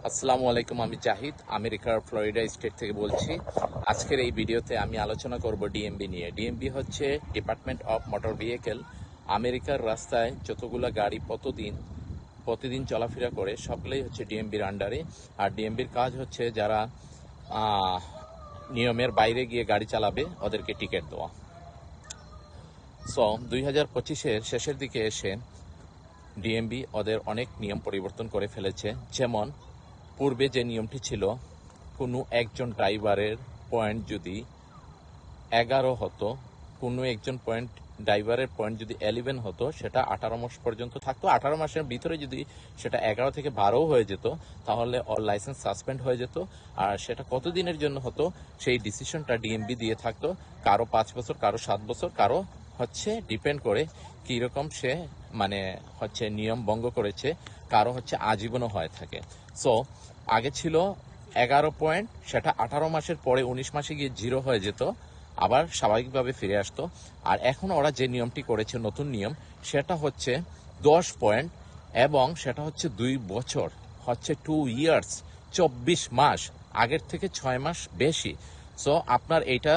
আসসালামু আলাইকুম, আমি জাহিদ আমেরিকার ফ্লোরিডা স্টেট থেকে বলছি। আজকের এই ভিডিওতে আমি আলোচনা করব ডিএমবি নিয়ে। ডিএমবি হচ্ছে ডিপার্টমেন্ট অফ মোটর ভেহিকেল। আমেরিকার রাস্তায় যতগুলো গাড়ি প্রতিদিন চলাফেরা করে সবগুলোই হচ্ছে ডিএমবির আন্ডারে। আর ডিএমবির কাজ হচ্ছে যারা নিয়মের বাইরে গিয়ে গাড়ি চালাবে ওদেরকে টিকিট দেওয়া। 2025-এর শেষের দিকে এসে ডিএমবি ওদের অনেক নিয়ম পরিবর্তন করে ফেলেছে। যেমন পূর্বে যে নিয়মটি ছিল, কোনো একজন ড্রাইভারের পয়েন্ট যদি 11 হতো, কোনো একজন ড্রাইভারের পয়েন্ট যদি 11 হতো, সেটা 18 মাস পর্যন্ত থাকতো। 18 মাসের ভিতরে যদি সেটা 11 থেকে 12 হয়ে যেত, তাহলে ওর লাইসেন্স সাসপেন্ড হয়ে যেত। আর সেটা কতদিনের জন্য হতো সেই ডিসিশনটা ডিএমবি দিয়ে থাকতো। কারো 5 বছর, কারো 7 বছর, কারো হচ্ছে ডিপেন্ড করে কীরকম সে নিয়ম ভঙ্গ করেছে, কারো আজীবনও হয়ে থাকে। সো আগে ছিল 11 পয়েন্ট, সেটা 18 মাসের পরে 19 মাসে গিয়ে 0 হয়ে যেত, আবার স্বাভাবিকভাবে ফিরে আসতো। আর এখন ওরা যে নিয়মটি করেছে, নতুন নিয়ম, সেটা হচ্ছে 10 পয়েন্ট, এবং সেটা হচ্ছে 2 বছর, 2 ইয়ার্স, 24 মাস, আগের থেকে 6 মাস বেশি। সো আপনার এইটা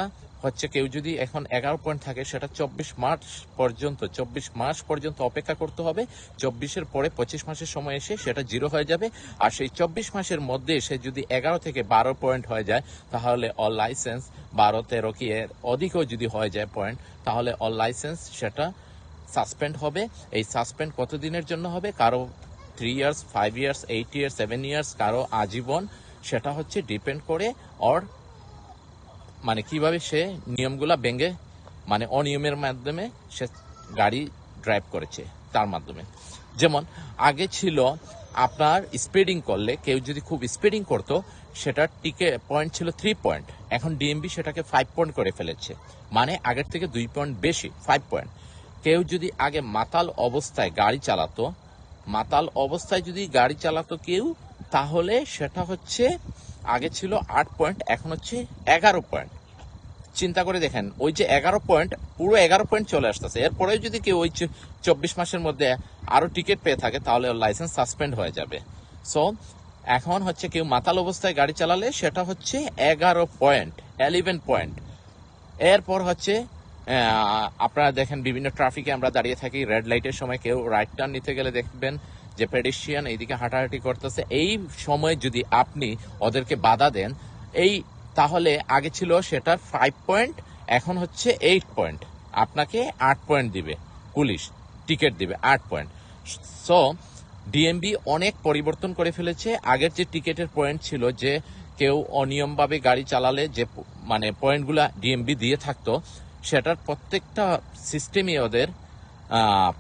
কেউ যদি এখন 11 পয়েন্ট থাকে, সেটা 24 মাস পর্যন্ত অপেক্ষা করতে হবে। 24-এর পরে 25 মাসের সময় এসে সেটা 0 হয়ে যাবে। আর সেই 24 মাসের মধ্যে সে যদি 11 থেকে 12 পয়েন্ট হয়ে যায়, তাহলে অল লাইসেন্স 12-13 কি এর অধিকও যদি হয়ে যায় পয়েন্ট, তাহলে অল লাইসেন্স সেটা সাসপেন্ড হবে। এই সাসপেন্ড কতদিনের জন্য হবে? কারো 3 ইয়ার্স, 5 ইয়ার্স, 8 ইয়ার্স, 7 ইয়ার্স, কারো আজীবন। সেটা ডিপেন্ড করে ওর কিভাবে সে নিয়মগুলা ভেঙে, অনিয়মের মাধ্যমে সে গাড়ি ড্রাইভ করেছে তার মাধ্যমে। যেমন আগে ছিল আপনার স্পিডিং করলে, কেউ যদি খুব স্পিডিং করতো, সেটার পয়েন্ট ছিল 3 পয়েন্ট। এখন ডিএমবি সেটাকে 5 পয়েন্ট করে ফেলেছে, আগের থেকে 2 পয়েন্ট বেশি, 5 পয়েন্ট। কেউ যদি আগে মাতাল অবস্থায় গাড়ি চালাতো কেউ, তাহলে সেটা আগে ছিল 8 পয়েন্ট, এখন 11 পয়েন্ট। চিন্তা করে দেখেন, ওই যে 11 পয়েন্ট, পুরো 11 পয়েন্ট চলে আসতেছে। এরপরেও যদি কেউ ওই 24 মাসের মধ্যে আরো টিকিট পেয়ে থাকে, তাহলে লাইসেন্স সাসপেন্ড হয়ে যাবে। সো এখন কেউ মাতাল অবস্থায় গাড়ি চালালে সেটা 11 পয়েন্ট, 11 পয়েন্ট। এরপর আপনারা দেখেন বিভিন্ন ট্রাফিকে আমরা দাঁড়িয়ে থাকি, রেড লাইটের সময় কেউ রাইট টার্ন নিতে গেলে দেখবেন যে পেডেস্ট্রিয়ান এইদিকে হাঁটাহাঁটি করতেছে। এই সময় যদি আপনি ওদেরকে বাধা দেন, তাহলে আগে ছিল সেটা 5 পয়েন্ট, এখন 8 পয়েন্ট। আপনাকে 8 পয়েন্ট দিবে পুলিশ, টিকিট দিবে 8 পয়েন্ট। সো ডিএমবি অনেক পরিবর্তন করে ফেলেছে। আগের যে টিকিটের পয়েন্ট ছিল, যে কেউ অনিয়মভাবে গাড়ি চালালে যে পয়েন্টগুলা ডিএমবি দিয়ে থাকতো, সেটার প্রত্যেকটা সিস্টেমে ওদের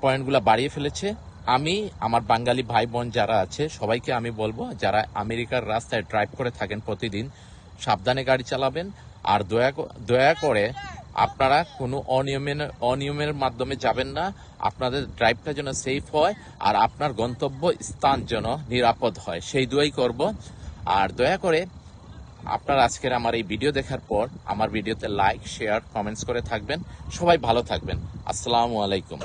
পয়েন্টগুলা বাড়িয়ে ফেলেছে। আমি আমার বাঙালি ভাই বোন যারা আছে, সবাইকে আমি বলবো, যারা আমেরিকার রাস্তায় ড্রাইভ করে থাকেন প্রতিদিন, সাবধানে গাড়ি চালাবেন। আর দয়া করে আপনারা কোনো অনিয়মের মাধ্যমে যাবেন না। আপনাদের ড্রাইভটা যেন সেফ হয়, আর আপনার গন্তব্য স্থান যেন নিরাপদ হয়, সেই দোয়াই করব। আর দয়া করে আপনারা আজকের আমার এই ভিডিও দেখার পর আমার ভিডিওতে লাইক, শেয়ার, কমেন্টস করে থাকবেন। সবাই ভালো থাকবেন। আসসালামু আলাইকুম।